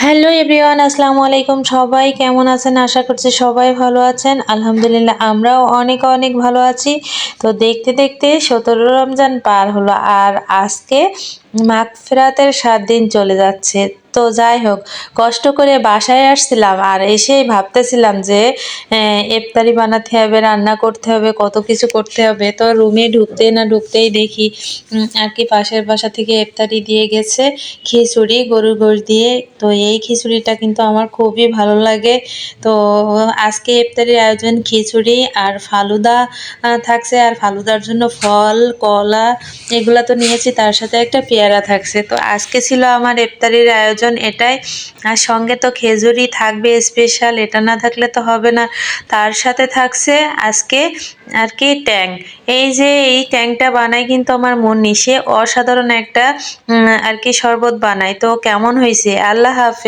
Hello everyone, আসসালামু আলাইকুম। সবাই কেমন আছেন? আশা করছি সবাই ভালো আছেন। আলহামদুলিল্লাহ আমরাও অনেক অনেক ভালো আছি। তো দেখতে দেখতে ১৭ রমজান পার হলো, আর আজকে মাগফিরাতের ৭ দিন চলে যাচ্ছে। তো যাই হোক, কষ্ট করে বাসায় আসছিলাম আর এসেই ভাবতেছিলাম যে ইফতারি বানাতে হবে, রান্না করতে হবে, কত কিছু করতে হবে। তো রুমে ঢুকতেই না ঢুকতেই দেখি আর কি পাশের বাসা থেকে ইফতারি দিয়ে গেছে, খিচুড়ি, গরুর গোশত দিয়ে। তো এই খিচুড়িটা কিন্তু আমার খুবই ভালো লাগে। তো আজকে ইফতারির আয়োজন খিচুড়ি আর ফালুদা থাকছে, আর ফালুদার জন্য ফল, কলা এগুলা তো নিয়েছি, তার সাথে একটা পেয়ারা থাকছে। তো আজকে ছিল আমার ইফতারির আয়োজন এটাই। আর সঙ্গে তো খেজুরি থাকবে স্পেশাল, এটা না থাকলে তো হবে না। তার সাথে থাকছে আজকে আর কি ট্যাং। এই যে এই ট্যাংটা বানাই কিন্তু আমার মুন্নি, সে অসাধারণ একটা আর কি শরবত বানায়। তো কেমন হয়েছে? আল্লাহ হাফেজ।